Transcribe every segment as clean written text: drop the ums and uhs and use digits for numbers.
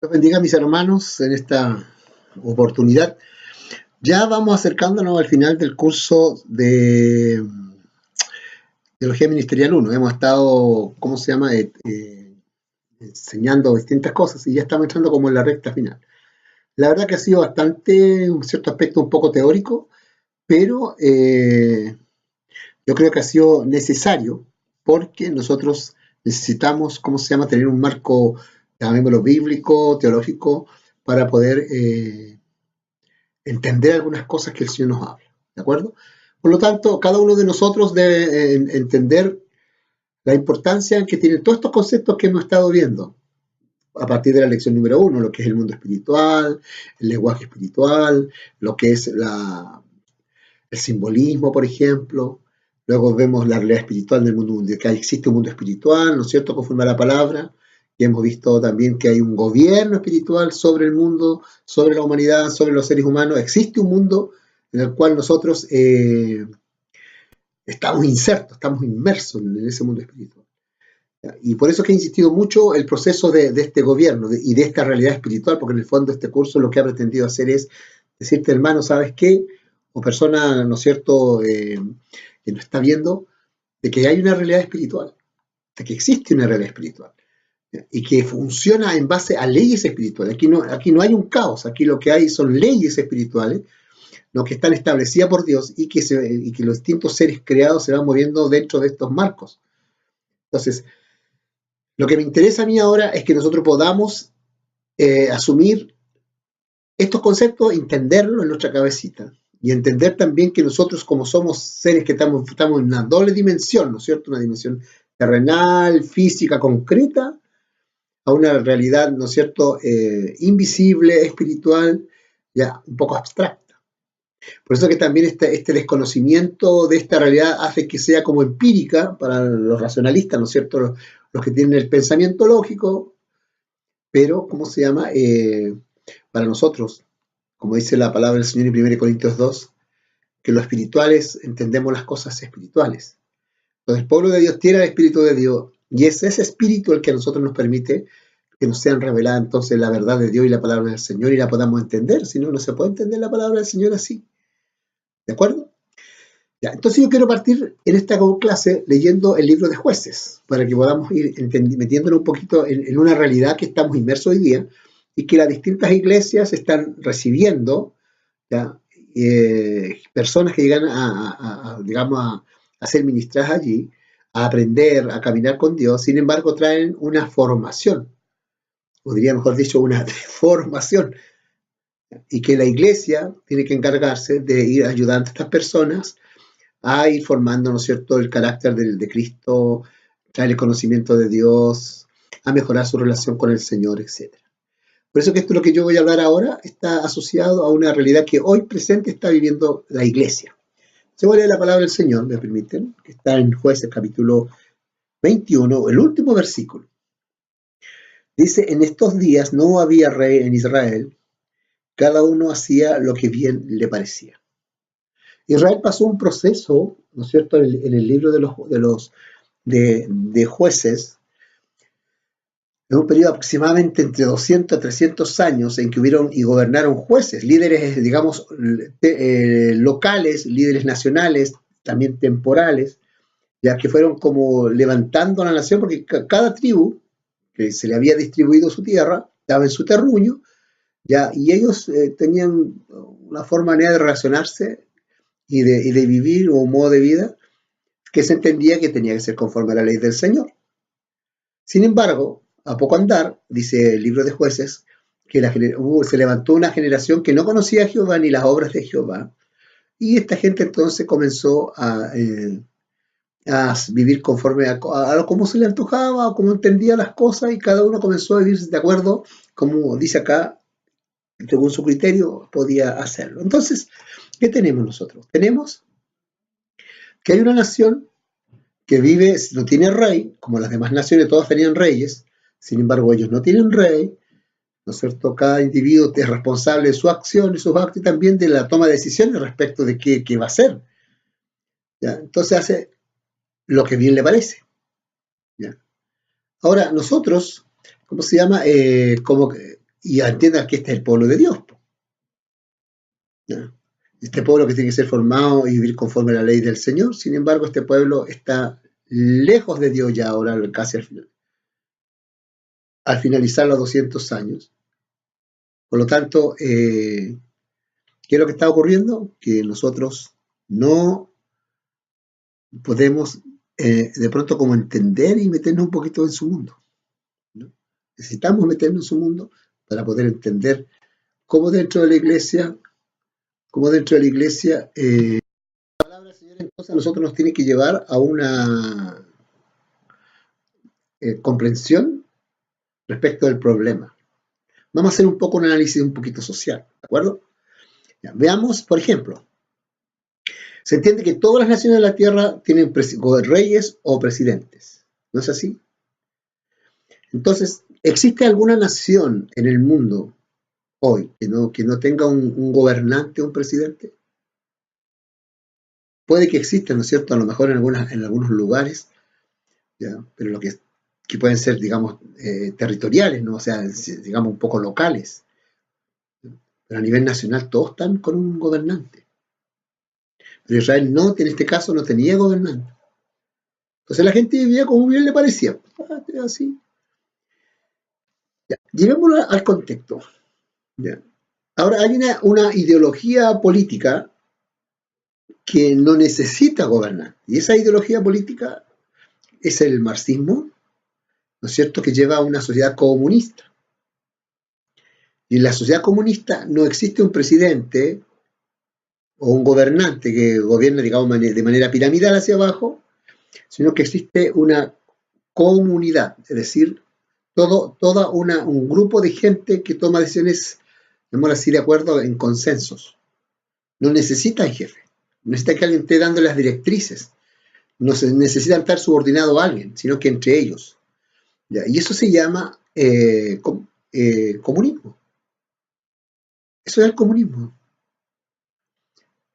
Dios bendiga a mis hermanos en esta oportunidad. Ya vamos acercándonos al final del curso de Teología Ministerial 1. Hemos estado, ¿cómo se llama? Enseñando distintas cosas y ya estamos entrando como en la recta final. La verdad que ha sido bastante, en cierto aspecto, un poco teórico, pero yo creo que ha sido necesario porque nosotros necesitamos, ¿cómo se llama?, tener un marco, llamémoslo bíblico, teológico, para poder entender algunas cosas que el Señor nos habla, ¿de acuerdo? Por lo tanto, cada uno de nosotros debe entender la importancia que tienen todos estos conceptos que hemos estado viendo a partir de la lección número 1, lo que es el mundo espiritual, el lenguaje espiritual, lo que es el simbolismo, por ejemplo. Luego vemos la realidad espiritual del mundo, de que existe un mundo espiritual, ¿no es cierto?, conforme a la palabra. Y hemos visto también que hay un gobierno espiritual sobre el mundo, sobre la humanidad, sobre los seres humanos. Existe un mundo en el cual nosotros estamos insertos, estamos inmersos en ese mundo espiritual. Y por eso es que he insistido mucho el proceso de este gobierno y de esta realidad espiritual, porque en el fondo este curso lo que ha pretendido hacer es decirte, hermano, ¿sabes qué? O persona, ¿no es cierto?, que nos está viendo, de que hay una realidad espiritual, de que existe una realidad espiritual y que funciona en base a leyes espirituales. Aquí no hay un caos, aquí lo que hay son leyes espirituales, ¿no?, que están establecidas por Dios y que los distintos seres creados se van moviendo dentro de estos marcos. Entonces, lo que me interesa a mí ahora es que nosotros podamos asumir estos conceptos, entenderlos en nuestra cabecita y entender también que nosotros, como somos seres que estamos en una doble dimensión, ¿no es cierto?, una dimensión terrenal, física, concreta, a una realidad, ¿no es cierto?, invisible, espiritual, ya un poco abstracta. Por eso que también este desconocimiento de esta realidad hace que sea como empírica para los racionalistas, ¿no es cierto?, los que tienen el pensamiento lógico, pero, ¿cómo se llama?, para nosotros, como dice la palabra del Señor en 1 Corintios 2, que los espirituales entendemos las cosas espirituales. Entonces el pueblo de Dios tiene el Espíritu de Dios y es ese Espíritu el que a nosotros nos permite que nos sean reveladas entonces la verdad de Dios y la palabra del Señor y la podamos entender. Si no, no se puede entender la palabra del Señor así. ¿De acuerdo? Ya, entonces yo quiero partir en esta clase leyendo el libro de Jueces, para que podamos ir metiéndonos un poquito en una realidad que estamos inmersos hoy día y que las distintas iglesias están recibiendo, ¿ya?, personas que llegan digamos, a ser ministradas allí, a aprender, a caminar con Dios. Sin embargo, traen una formación, o diría mejor dicho, una deformación, y que la iglesia tiene que encargarse de ir ayudando a estas personas a ir formando, ¿no es cierto?, el carácter de Cristo, traer el conocimiento de Dios, a mejorar su relación con el Señor, etc. Por eso que esto, lo que yo voy a hablar ahora, está asociado a una realidad que hoy presente está viviendo la iglesia. Se voy a leer la palabra del Señor, me permiten, que está en Jueces capítulo 21, el último versículo. Dice, en estos días no había rey en Israel, cada uno hacía lo que bien le parecía. Israel pasó un proceso, ¿no es cierto?, en el libro de Jueces, en un periodo aproximadamente entre 200 a 300 años en que hubieron y gobernaron jueces, líderes, digamos, locales, líderes nacionales, también temporales, ya que fueron como levantando a la nación, porque cada tribu que se le había distribuido su tierra, estaba en su terruño, ya, y ellos tenían una manera de relacionarse y de vivir, o un modo de vida que se entendía que tenía que ser conforme a la ley del Señor. Sin embargo, a poco andar, dice el libro de Jueces, que se levantó una generación que no conocía a Jehová ni las obras de Jehová, y esta gente entonces comenzó a vivir conforme a cómo se le antojaba, o cómo entendía las cosas, y cada uno comenzó a vivir de acuerdo, como dice acá, según su criterio, podía hacerlo. Entonces, ¿qué tenemos nosotros? Tenemos que hay una nación que vive, no tiene rey, como las demás naciones, todas tenían reyes, sin embargo ellos no tienen rey, ¿no es cierto? Cada individuo es responsable de su acción y sus actos y también de la toma de decisiones respecto de qué va a hacer. ¿Ya? Entonces hace lo que bien le parece. ¿Ya? Ahora, nosotros, ¿cómo se llama? y entiendan que este es el pueblo de Dios, ¿ya? Este pueblo que tiene que ser formado y vivir conforme a la ley del Señor. Sin embargo, este pueblo está lejos de Dios ya ahora, casi al final. Al finalizar los 200 años. Por lo tanto, ¿qué es lo que está ocurriendo? Que nosotros no podemos de pronto como entender y meternos un poquito en su mundo, ¿no? Necesitamos meternos en su mundo para poder entender cómo dentro de la iglesia, la palabra del Señor entonces a nosotros nos tiene que llevar a una comprensión respecto del problema. Vamos a hacer un poco un análisis un poquito social, ¿de acuerdo? Ya, veamos, por ejemplo, se entiende que todas las naciones de la tierra tienen reyes o presidentes, ¿no es así? Entonces, ¿existe alguna nación en el mundo hoy que no tenga un gobernante o un presidente? Puede que exista, ¿no es cierto? A lo mejor en algunos lugares, ¿ya? Pero que pueden ser, digamos, territoriales, ¿no? O sea, digamos, un poco locales. Pero a nivel nacional todos están con un gobernante. Pero Israel no, en este caso no tenía gobernante. Entonces la gente vivía como bien le parecía. Así. Ya. Llevémoslo al contexto. Ya. Ahora hay una ideología política que no necesita gobernar. Y esa ideología política es el marxismo, ¿no es cierto?, que lleva a una sociedad comunista. Y en la sociedad comunista no existe un presidente o un gobernante que gobierne, digamos, de manera piramidal hacia abajo, sino que existe una comunidad, es decir, un grupo de gente que toma decisiones, digamos así, de acuerdo en consensos. No necesitan jefe, no necesita que alguien esté dando las directrices, no se necesitan estar subordinado a alguien, sino que entre ellos. ¿Ya? Y eso se llama comunismo. Eso es el comunismo.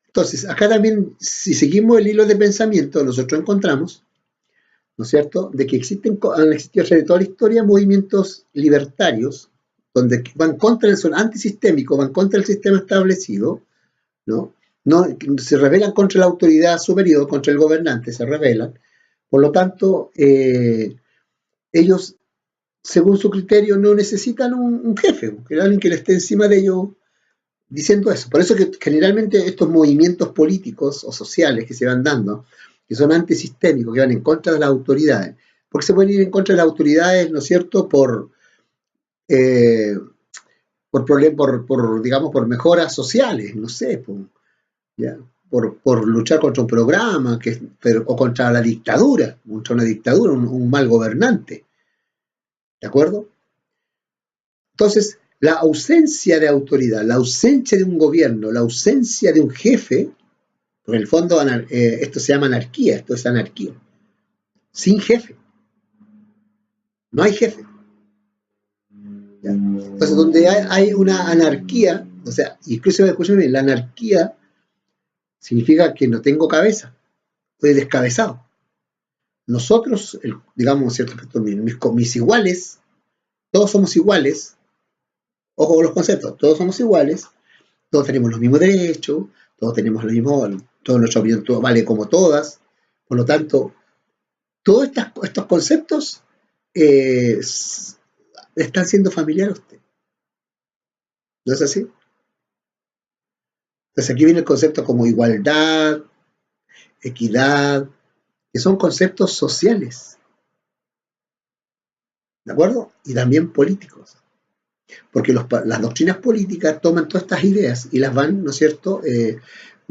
Entonces, acá también, si seguimos el hilo de pensamiento, nosotros encontramos, ¿no es cierto?, de que han existido de toda la historia movimientos libertarios donde van contra son antisistémicos, van contra el sistema establecido, ¿no? No se rebelan contra la autoridad superior, contra el gobernante, se rebelan. Por lo tanto, ellos, según su criterio, no necesitan un jefe, que alguien que le esté encima de ellos diciendo eso. Por eso que generalmente estos movimientos políticos o sociales que se van dando, que son antisistémicos, que van en contra de las autoridades, porque se pueden ir en contra de las autoridades, ¿no es cierto?, digamos, por mejoras sociales, no sé, ¿ya? Por luchar contra un programa, o contra la dictadura, contra una dictadura, un mal gobernante, ¿de acuerdo? Entonces, la ausencia de autoridad, la ausencia de un gobierno, la ausencia de un jefe, porque en el fondo esto se llama anarquía, esto es anarquía, sin jefe, no hay jefe. ¿Ya? Entonces, donde hay una anarquía, o sea, incluso, escúchame, la anarquía significa que no tengo cabeza, estoy descabezado. Nosotros, digamos, cierto aspecto, mis iguales, todos somos iguales, ojo con los conceptos, todos somos iguales, todos tenemos los mismos derechos, todos tenemos lo mismo, toda nuestra opinión todo vale como todas, por lo tanto, todos estos conceptos están siendo familiares a usted. ¿No es así? Entonces aquí viene el concepto como igualdad, equidad, que son conceptos sociales, ¿de acuerdo? Y también políticos. Porque las doctrinas políticas toman todas estas ideas y las van, ¿no es cierto?,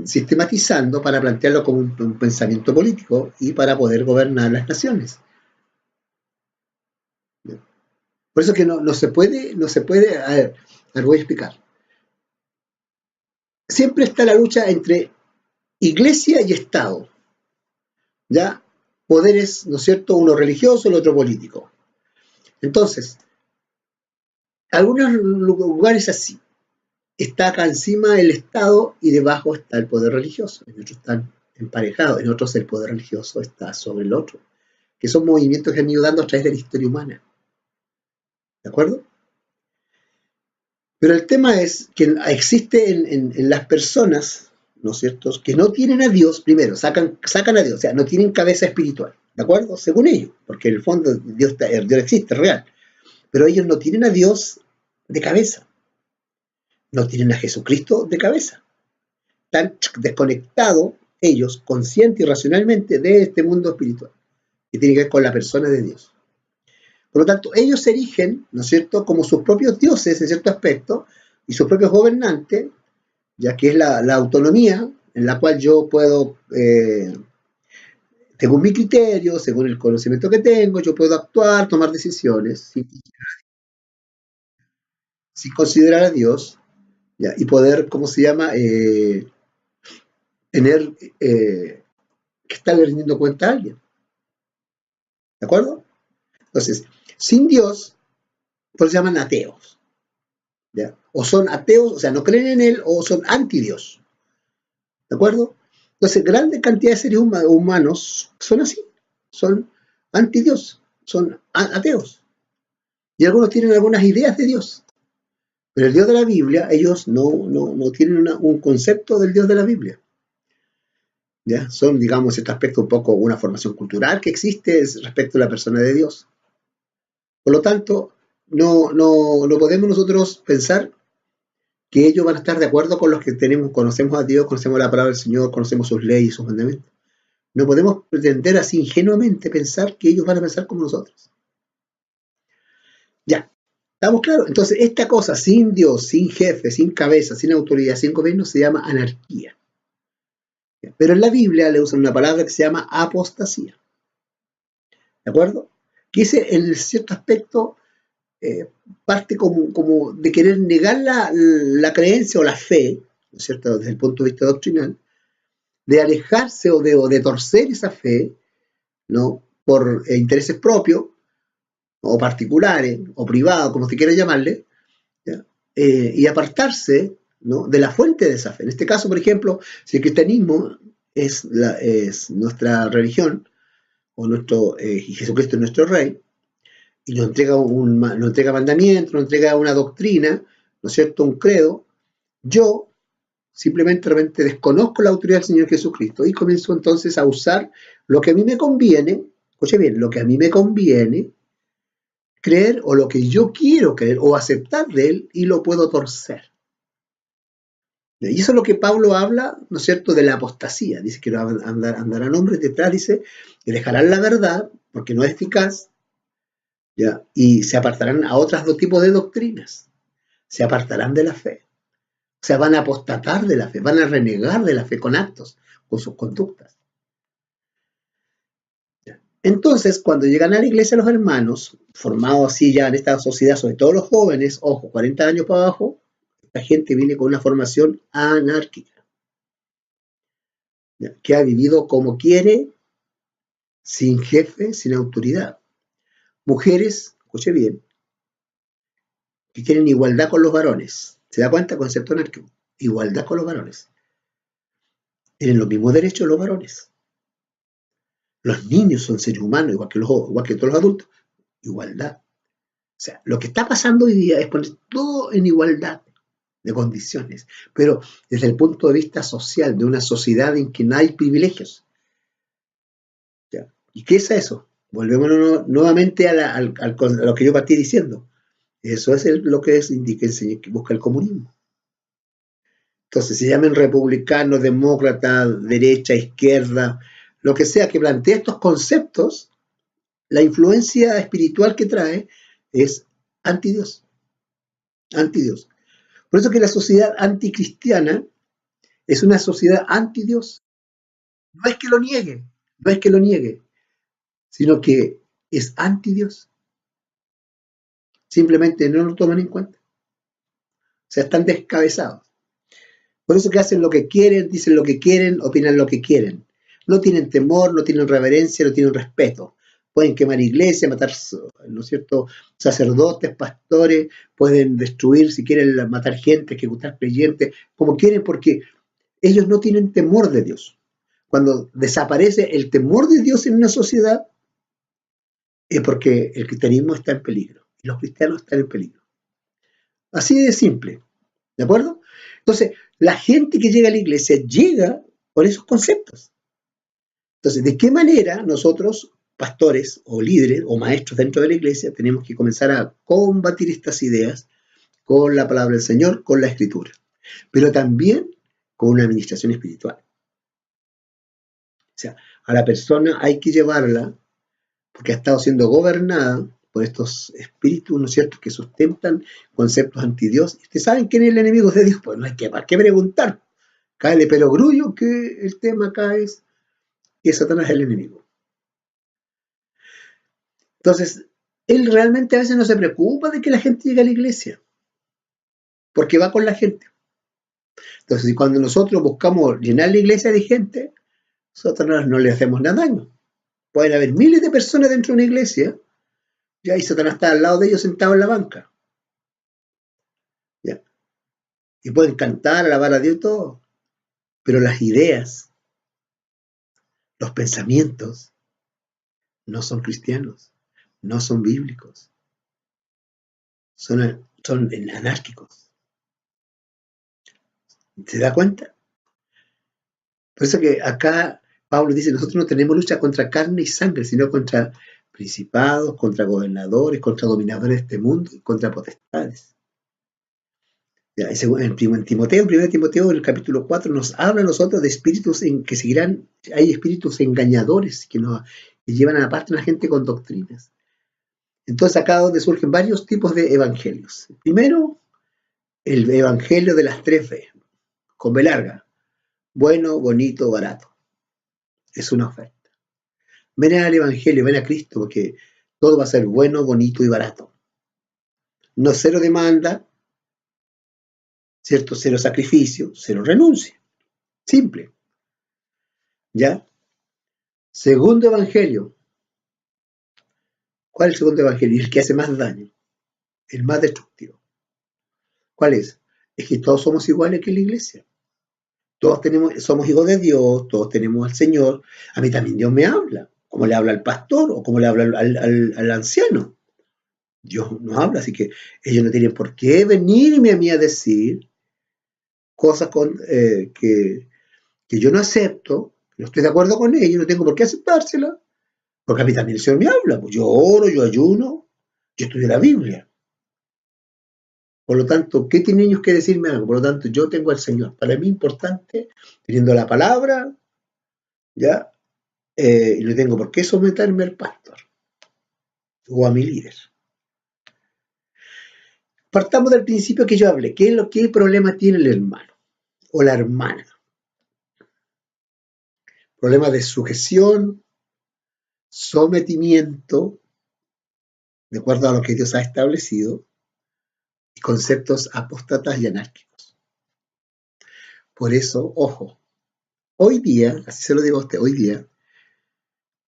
sistematizando para plantearlo como un pensamiento político y para poder gobernar las naciones. Por eso que no se puede, a ver, voy a explicar. Siempre está la lucha entre iglesia y Estado, ¿ya? Poderes, ¿no es cierto?, uno religioso, el otro político. Entonces, algunos lugares así, está acá encima el Estado y debajo está el poder religioso. En otros están emparejados, en otros el poder religioso está sobre el otro, que son movimientos que han ido dando a través de la historia humana. ¿De acuerdo? Pero el tema es que existe en las personas, ¿no es cierto?, que no tienen a Dios, primero, sacan a Dios, o sea, no tienen cabeza espiritual, ¿de acuerdo? Según ellos, porque en el fondo Dios existe, es real, pero ellos no tienen a Dios de cabeza, no tienen a Jesucristo de cabeza, están desconectados ellos, consciente y racionalmente, de este mundo espiritual, que tiene que ver con la persona de Dios. Por lo tanto, ellos se erigen, ¿no es cierto?, como sus propios dioses en cierto aspecto, y sus propios gobernantes, ya que es la autonomía en la cual yo puedo, según mi criterio, según el conocimiento que tengo, yo puedo actuar, tomar decisiones, sin considerar a Dios, ¿ya? Y poder, ¿cómo se llama?, tener que estarle rindiendo cuenta a alguien, ¿de acuerdo? Entonces, sin Dios, pues se llaman ateos, ¿ya? O son ateos, o sea, no creen en Él, o son anti-Dios, ¿de acuerdo? Entonces, grandes cantidades de seres humanos son así, son anti-Dios, son ateos. Y algunos tienen algunas ideas de Dios, pero el Dios de la Biblia, ellos no tienen un concepto del Dios de la Biblia. ¿Ya? Son, digamos, en este aspecto un poco una formación cultural que existe respecto a la persona de Dios. Por lo tanto, no podemos nosotros pensar que ellos van a estar de acuerdo con los que conocemos a Dios, conocemos la palabra del Señor, conocemos sus leyes y sus mandamientos. No podemos pretender así ingenuamente pensar que ellos van a pensar como nosotros. Ya, ¿estamos claros? Entonces, esta cosa sin Dios, sin jefe, sin cabeza, sin autoridad, sin gobierno, se llama anarquía. Pero en la Biblia le usan una palabra que se llama apostasía. ¿De acuerdo? Que ese, en cierto aspecto, parte como de querer negar la creencia o la fe, ¿no es cierto?, desde el punto de vista doctrinal, de alejarse o de torcer esa fe, ¿no?, por intereses propios, o particulares, o privados, como se quiera llamarle, ¿ya? Y apartarse, ¿no?, de la fuente de esa fe. En este caso, por ejemplo, si el cristianismo es nuestra religión, o y Jesucristo es nuestro rey, y nos entrega mandamientos, nos entrega una doctrina, ¿no es cierto?, un credo, yo simplemente realmente desconozco la autoridad del Señor Jesucristo y comienzo entonces a usar lo que a mí me conviene, escuche bien, lo que a mí me conviene creer o lo que yo quiero creer o aceptar de él y lo puedo torcer. Y eso es lo que Pablo habla, ¿no es cierto?, de la apostasía. Dice que andarán hombres detrás, dice, que dejarán la verdad porque no es eficaz, ¿ya? Y se apartarán a otros dos tipos de doctrinas. Se apartarán de la fe. O sea, van a apostatar de la fe, van a renegar de la fe con actos, con sus conductas. Entonces, cuando llegan a la iglesia los hermanos, formados así ya en esta sociedad, sobre todo los jóvenes, ojo, 40 años para abajo, esta gente viene con una formación anárquica, ¿ya?, que ha vivido como quiere, sin jefe, sin autoridad. Mujeres, escuche bien, que tienen igualdad con los varones. ¿Se da cuenta? Concepto anárquico. Igualdad con los varones. Tienen los mismos derechos los varones. Los niños son seres humanos, igual que todos los adultos. Igualdad. O sea, lo que está pasando hoy día es poner todo en igualdad de condiciones, pero desde el punto de vista social, de una sociedad en que no hay privilegios. ¿Ya? ¿Y qué es eso? Volvemos nuevamente a lo que yo partí diciendo. Eso es lo que que busca el comunismo. Entonces, se llamen republicanos, demócratas, derecha, izquierda, lo que sea que plantee estos conceptos, la influencia espiritual que trae es anti-Dios. Anti-Dios. Por eso que la sociedad anticristiana es una sociedad anti-Dios. No es que lo niegue, no es que lo niegue, sino que es anti-Dios. Simplemente no lo toman en cuenta. O sea, están descabezados. Por eso que hacen lo que quieren, dicen lo que quieren, opinan lo que quieren. No tienen temor, no tienen reverencia, no tienen respeto. Pueden quemar iglesias, matar, ¿no es cierto?, sacerdotes, pastores, pueden destruir, si quieren, matar gente, ejecutar creyentes, como quieren, porque ellos no tienen temor de Dios. Cuando desaparece el temor de Dios en una sociedad, es porque el cristianismo está en peligro y los cristianos están en peligro. Así de simple. ¿De acuerdo? Entonces, la gente que llega a la iglesia llega por esos conceptos. Entonces, ¿de qué manera nosotros, pastores o líderes o maestros dentro de la iglesia, tenemos que comenzar a combatir estas ideas con la palabra del Señor, con la escritura, pero también con una administración espiritual? O sea, a la persona hay que llevarla porque ha estado siendo gobernada por estos espíritus, ¿no es cierto?, que sustentan conceptos anti Dios. Y ustedes saben quién es el enemigo de Dios, pues no hay que, ¿para qué preguntar? Cáele pero grullo que el tema acá es que Satanás es el enemigo. Entonces, él realmente a veces no se preocupa de que la gente llegue a la iglesia, porque va con la gente. Entonces, si cuando nosotros buscamos llenar la iglesia de gente, Satanás no le hacemos nada daño. Pueden haber miles de personas dentro de una iglesia, ya, y Satanás está al lado de ellos sentado en la banca. ¿Ya? Y pueden cantar, alabar a Dios y todo, pero las ideas, los pensamientos, no son cristianos, no son bíblicos, son anárquicos. ¿Se da cuenta? Por eso que acá Pablo dice, nosotros no tenemos lucha contra carne y sangre, sino contra principados, contra gobernadores, contra dominadores de este mundo y contra potestades. Ya, en Timoteo, 1 Timoteo, el capítulo 4, nos habla a nosotros de espíritus que seguirán, hay espíritus engañadores que llevan aparte a la gente con doctrinas. Entonces acá donde surgen varios tipos de evangelios. Primero, el evangelio de las 3 B, con B larga, bueno, bonito, barato. Es una oferta. Ven al evangelio, ven a Cristo, porque todo va a ser bueno, bonito y barato. No cero demanda, ¿cierto? Cero sacrificio, cero renuncia. Simple. ¿Ya? Segundo evangelio. ¿Cuál es el segundo evangelio? El que hace más daño, el más destructivo. ¿Cuál es? Es que todos somos iguales que la iglesia. Todos somos hijos de Dios, todos tenemos al Señor. A mí también Dios me habla, como le habla al pastor o como le habla al anciano. Dios nos habla, así que ellos no tienen por qué venirme a mí a decir cosas que yo no acepto, no estoy de acuerdo con ellos, no tengo por qué aceptárselas, porque a mí también el Señor me habla. Pues yo oro, yo ayuno, yo estudio la Biblia. Por lo tanto, ¿qué tienen ellos que decirme algo? Por lo tanto, yo tengo al Señor. Para mí es importante, teniendo la palabra, ¿ya? Y no tengo por qué someterme al pastor o a mi líder. Partamos del principio que yo hablé. ¿Qué problema tiene el hermano o la hermana? Problemas de sujeción, sometimiento, de acuerdo a lo que Dios ha establecido, y conceptos apóstatas y anárquicos. Por eso, ojo, hoy día, así se lo digo a usted, hoy día,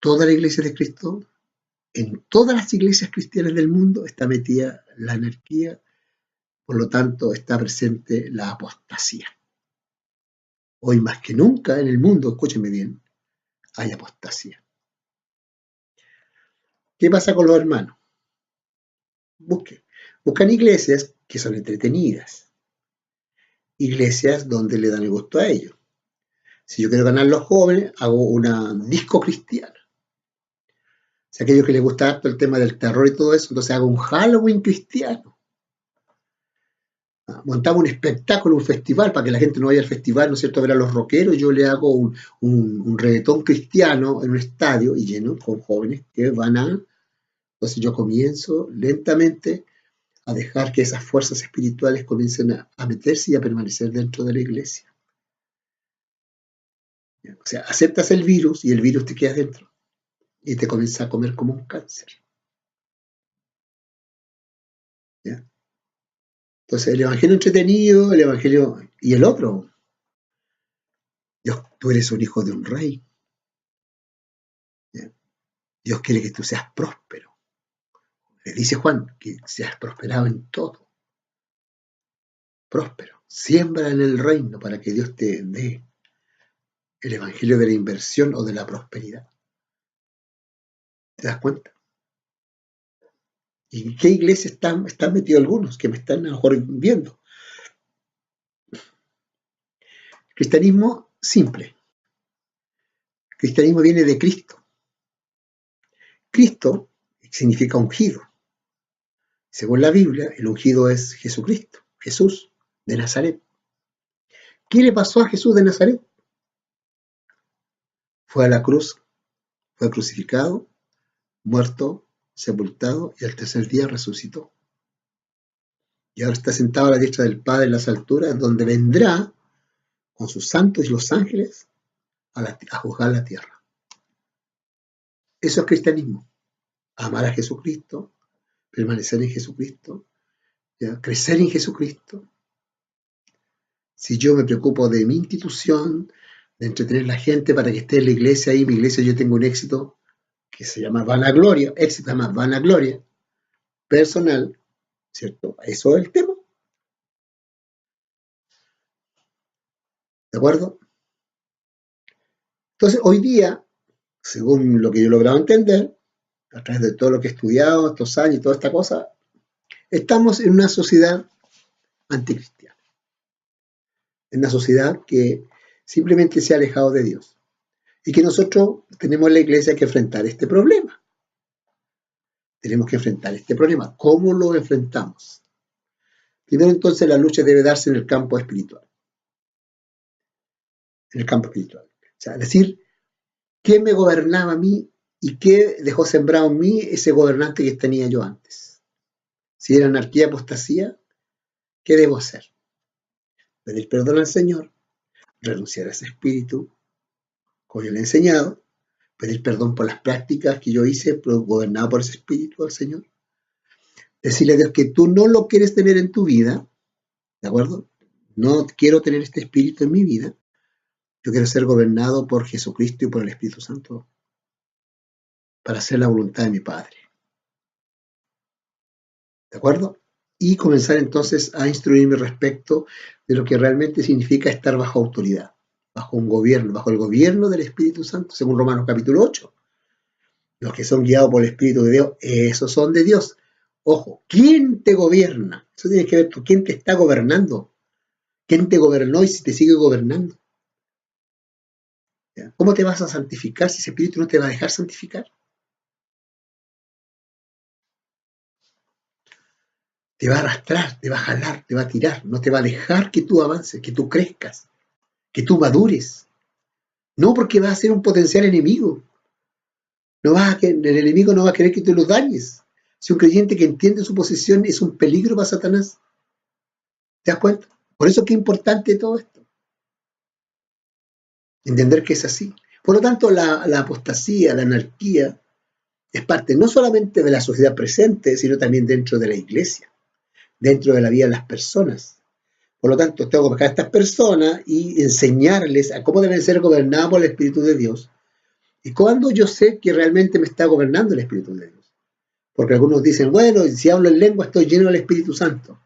toda la iglesia de Cristo, en todas las iglesias cristianas del mundo, está metida la anarquía, por lo tanto, está presente la apostasía. Hoy más que nunca en el mundo, escúcheme bien, hay apostasía. ¿Qué pasa con los hermanos? Buscan iglesias que son entretenidas, iglesias donde le dan el gusto a ellos. Si yo quiero ganar a los jóvenes, hago una disco cristiana. Si a aquellos que les gusta harto el tema del terror y todo eso, entonces hago un Halloween cristiano. Montamos un espectáculo, un festival, para que la gente no vaya al festival, ¿no es cierto?, a ver a los rockeros. Yo le hago un reggaetón cristiano en un estadio y lleno con jóvenes que van a... Entonces yo comienzo lentamente a dejar que esas fuerzas espirituales comiencen a meterse y a permanecer dentro de la iglesia. O sea, aceptas el virus y el virus te queda dentro y te comienza a comer como un cáncer. ¿Ya? Entonces el evangelio entretenido, el evangelio... Y el otro, Dios, tú eres un hijo de un rey. ¿Ya? Dios quiere que tú seas próspero. Le dice Juan que seas prosperado en todo. Próspero. Siembra en el reino para que Dios te dé el evangelio de la inversión o de la prosperidad. ¿Te das cuenta? ¿Y en qué iglesia están metidos algunos que me están a lo mejor viendo? Cristianismo simple. Cristianismo viene de Cristo. Cristo significa ungido. Según la Biblia, el ungido es Jesucristo, Jesús de Nazaret. ¿Qué le pasó a Jesús de Nazaret? Fue a la cruz, fue crucificado, muerto, sepultado y al tercer día resucitó. Y ahora está sentado a la diestra del Padre en las alturas, donde vendrá con sus santos y los ángeles a juzgar la tierra. Eso es cristianismo. Amar a Jesucristo, permanecer en Jesucristo, ¿ya? Crecer en Jesucristo. Si yo me preocupo de mi institución, de entretener a la gente para que esté en la iglesia ahí, en mi iglesia yo tengo un éxito que se llama vanagloria, éxito se llama vanagloria personal, ¿cierto? Eso es el tema. ¿De acuerdo? Entonces, hoy día, según lo que yo he logrado entender, a través de todo lo que he estudiado estos años y toda esta cosa, estamos en una sociedad anticristiana, en una sociedad que simplemente se ha alejado de Dios y que nosotros tenemos en la iglesia que enfrentar este problema. Tenemos que enfrentar este problema. ¿Cómo lo enfrentamos? Primero, entonces, la lucha debe darse en el campo espiritual. En el campo espiritual. O sea, decir, ¿qué me gobernaba a mí y qué dejó sembrado en mí ese gobernante que tenía yo antes? Si era anarquía, apostasía, ¿qué debo hacer? Pedir perdón al Señor, renunciar a ese espíritu, como yo le he enseñado, pedir perdón por las prácticas que yo hice, gobernado por ese espíritu al Señor. Decirle a Dios que tú no lo quieres tener en tu vida, ¿de acuerdo? No quiero tener este espíritu en mi vida. Yo quiero ser gobernado por Jesucristo y por el Espíritu Santo para hacer la voluntad de mi Padre. ¿De acuerdo? Y comenzar entonces a instruirme respecto de lo que realmente significa estar bajo autoridad, bajo un gobierno, bajo el gobierno del Espíritu Santo, según Romanos capítulo 8. Los que son guiados por el Espíritu de Dios, esos son de Dios. Ojo, ¿quién te gobierna? Eso tiene que ver con quién te está gobernando. ¿Quién te gobernó y si te sigue gobernando? ¿Ya? ¿Cómo te vas a santificar si ese Espíritu no te va a dejar santificar? Te va a arrastrar, te va a jalar, te va a tirar, no te va a dejar que tú avances, que tú crezcas, que tú madures. No porque va a ser un potencial enemigo. El enemigo no va a querer que tú lo dañes. Si un creyente que entiende su posición es un peligro para Satanás, ¿te das cuenta? Por eso es que es importante todo esto. Entender que es así. Por lo tanto, la apostasía, la anarquía, es parte no solamente de la sociedad presente, sino también dentro de la iglesia, dentro de la vida de las personas. Por lo tanto, tengo que buscar a estas personas y enseñarles a cómo deben ser gobernados por el Espíritu de Dios. ¿Y cuándo yo sé que realmente me está gobernando el Espíritu de Dios? Porque algunos dicen, bueno, si hablo en lengua estoy lleno del Espíritu Santo.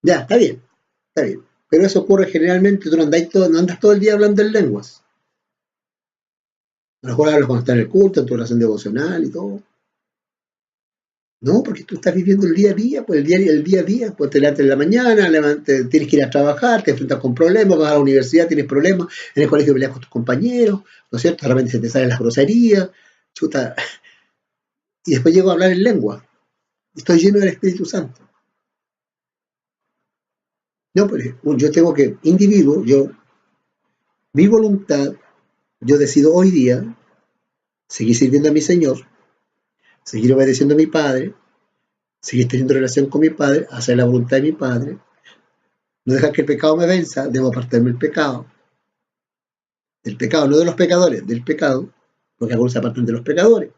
Ya, está bien, está bien. Pero eso ocurre generalmente, tú no andas todo el día hablando en lenguas. A lo mejor hablas cuando estás en el culto, en tu oración devocional y todo. No, porque tú estás viviendo el día a día, pues el día a día, pues te levantas en la mañana, tienes que ir a trabajar, te enfrentas con problemas, vas a la universidad, tienes problemas, en el colegio peleas con tus compañeros, ¿no es cierto? De repente se te salen las groserías, chuta, y después llego a hablar en lengua, estoy lleno del Espíritu Santo. No, pues yo tengo que, individuo, mi voluntad, yo decido hoy día seguir sirviendo a mi Señor, seguir obedeciendo a mi Padre, seguir teniendo relación con mi Padre, hacer la voluntad de mi Padre, no dejar que el pecado me venza, debo apartarme del pecado, no de los pecadores, del pecado, porque algunos se apartan de los pecadores,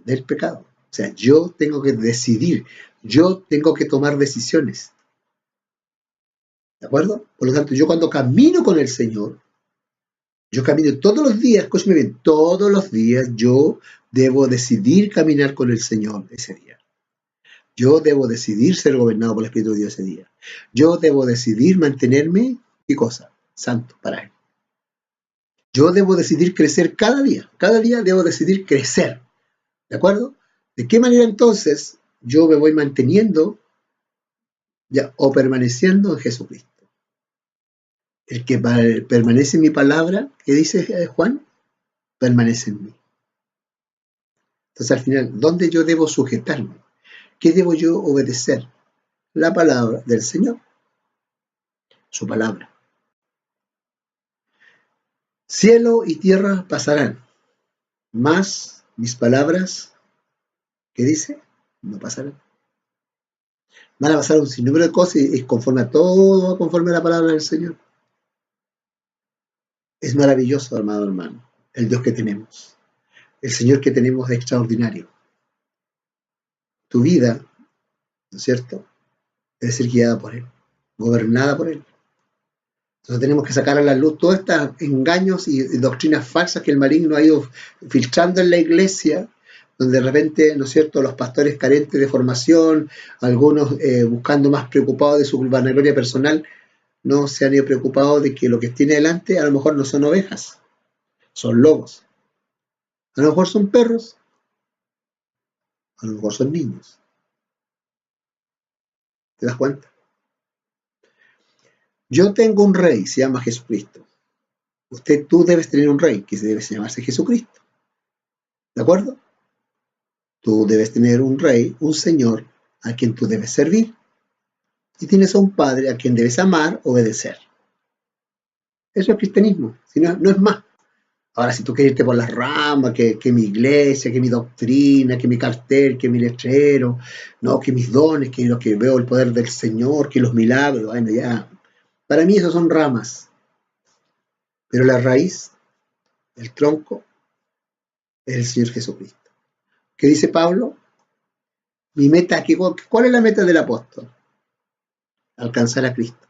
del pecado. O sea, yo tengo que decidir, yo tengo que tomar decisiones. ¿De acuerdo? Por lo tanto, yo cuando camino con el Señor, yo camino todos los días, escúchame bien, todos los días yo debo decidir caminar con el Señor ese día. Yo debo decidir ser gobernado por el Espíritu de Dios ese día. Yo debo decidir mantenerme, ¿qué cosa? Santo para Él. Yo debo decidir crecer cada día debo decidir crecer, ¿de acuerdo? ¿De qué manera entonces yo me voy manteniendo ya, o permaneciendo en Jesucristo? El que permanece en mi palabra, ¿qué dice Juan? Permanece en mí. Entonces al final, ¿dónde yo debo sujetarme? ¿Qué debo yo obedecer? La palabra del Señor, su palabra. Cielo y tierra pasarán, mas mis palabras, ¿qué dice? No pasarán. Van a pasar un sinnúmero de cosas y conforme a todo, conforme a la palabra del Señor. Es maravilloso, amado hermano, el Dios que tenemos. El Señor que tenemos es extraordinario. Tu vida, ¿no es cierto?, debe ser guiada por Él, gobernada por Él. Entonces tenemos que sacar a la luz todos estos engaños y doctrinas falsas que el maligno ha ido filtrando en la iglesia, donde de repente, ¿no es cierto?, los pastores carentes de formación, algunos buscando más preocupados de su vanagloria personal, no se han ido preocupados de que lo que tiene delante a lo mejor no son ovejas, son lobos. A lo mejor son perros, a lo mejor son niños. ¿Te das cuenta? Yo tengo un rey, se llama Jesucristo. Tú debes tener un rey que debe llamarse Jesucristo. ¿De acuerdo? Tú debes tener un rey, un señor a quien tú debes servir. Y tienes a un padre a quien debes amar, obedecer. Eso es cristianismo, si no, no es más. Ahora, si tú quieres irte por las ramas, que mi iglesia, que mi doctrina, que mi cartel, que mi letrero, no, que mis dones, que lo que veo el poder del Señor, que los milagros, bueno, ya. Para mí eso son ramas. Pero la raíz, el tronco, es el Señor Jesucristo. ¿Qué dice Pablo? Mi meta, ¿cuál es la meta del apóstol? Alcanzar a Cristo.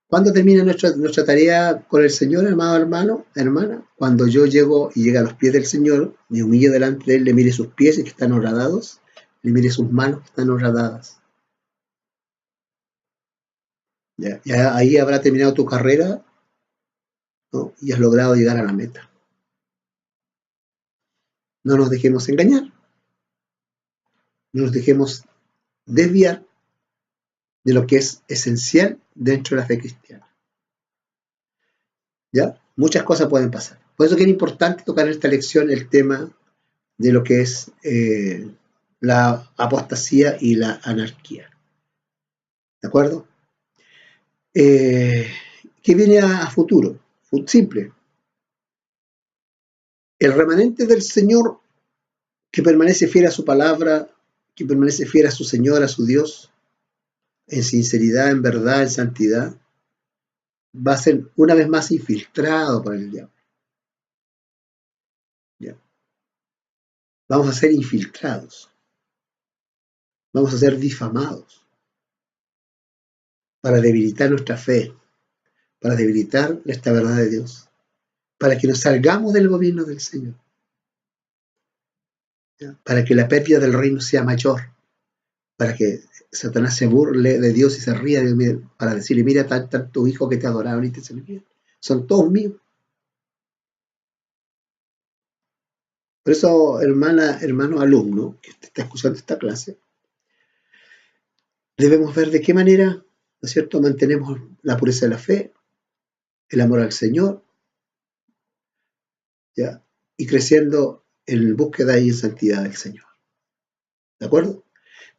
¿Cuándo termina nuestra tarea con el Señor, amado hermano, hermana? Cuando yo llego y llegue a los pies del Señor, me humillo delante de Él, le mire sus pies que están horadados, le mire sus manos que están horadadas. Ya ahí habrá terminado tu carrera, ¿no?, y has logrado llegar a la meta. No nos dejemos engañar, no nos dejemos desviar de lo que es esencial dentro de la fe cristiana. ¿Ya? Muchas cosas pueden pasar. Por eso que es importante tocar en esta lección el tema de lo que es la apostasía y la anarquía. ¿De acuerdo? ¿Qué viene a futuro? Simple. El remanente del Señor que permanece fiel a su palabra, que permanece fiel a su Señor, a su Dios, en sinceridad, en verdad, en santidad, va a ser una vez más infiltrado por el diablo. ¿Ya? Vamos a ser infiltrados. Vamos a ser difamados para debilitar nuestra fe, para debilitar esta verdad de Dios, para que nos salgamos del gobierno del Señor, ¿ya?, para que la pérdida del reino sea mayor, para que Satanás se burle de Dios y se ría de Dios, para decirle, mira, tantos hijos que te adoraron y te servían, son todos míos. Por eso, hermano alumno, que está escuchando esta clase, debemos ver de qué manera, ¿no es cierto?, mantenemos la pureza de la fe, el amor al Señor, ¿ya?, y creciendo en búsqueda y en santidad del Señor. ¿De acuerdo?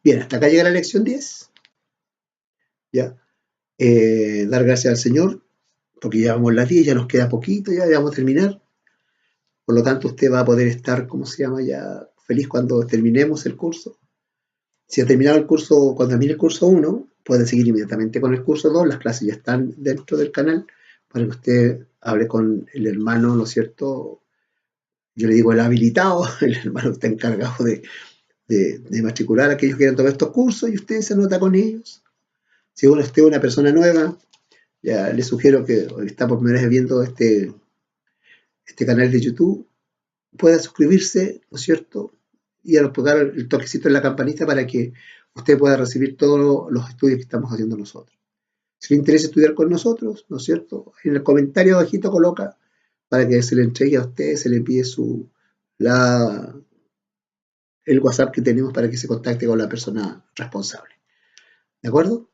Bien, hasta acá llega la lección 10. ¿Ya? Dar gracias al Señor, porque ya vamos las 10, ya nos queda poquito, ya vamos a terminar. Por lo tanto, usted va a poder estar, ¿cómo se llama?, ya feliz cuando terminemos el curso. Si ha terminado el curso, cuando termine el curso 1, puede seguir inmediatamente con el curso 2. Las clases ya están dentro del canal para que usted hable con el hermano, ¿no es cierto? Yo le digo el habilitado, el hermano que está encargado de matricular a aquellos que quieran tomar estos cursos, y usted se anota con ellos. Si uno es una persona nueva, ya le sugiero que está por primera vez viendo este canal de YouTube, pueda suscribirse, ¿no es cierto?, y a tocar el toquecito en la campanita para que usted pueda recibir todos los estudios que estamos haciendo nosotros. Si le interesa estudiar con nosotros, ¿no es cierto?, en el comentario abajito coloca para que se le entregue a usted, se le envíe el WhatsApp que tenemos para que se contacte con la persona responsable. ¿De acuerdo?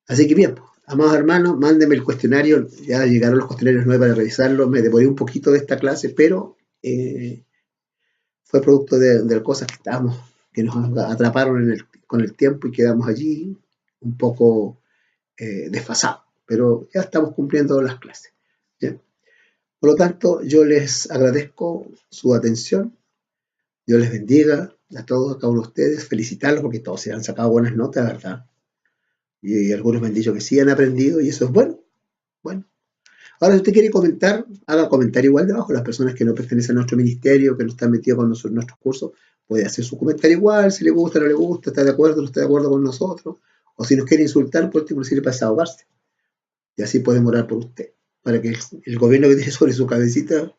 Así que bien, pues, amados hermanos, mándenme el cuestionario. Ya llegaron los cuestionarios nuevos para revisarlo. Me demoré un poquito de esta clase, pero fue producto de cosas que nos atraparon con el tiempo y quedamos allí un poco desfasados. Pero ya estamos cumpliendo las clases. ¿Ya? Por lo tanto, yo les agradezco su atención. Dios les bendiga a todos, a cada uno de ustedes. Felicitarlos porque todos se han sacado buenas notas, ¿verdad? Y algunos me han dicho que sí han aprendido y eso es bueno. Bueno. Ahora, si usted quiere comentar, haga comentario igual debajo. Las personas que no pertenecen a nuestro ministerio, que no están metidos con nuestros cursos, puede hacer su comentario igual, si le gusta, no le gusta, está de acuerdo, no está de acuerdo con nosotros. O si nos quiere insultar, por último, sirve para desahogarse. Y así podemos orar por usted, para que el gobierno que tiene sobre su cabecita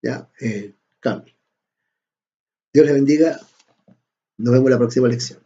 ya cambie. Dios les bendiga. Nos vemos en la próxima lección.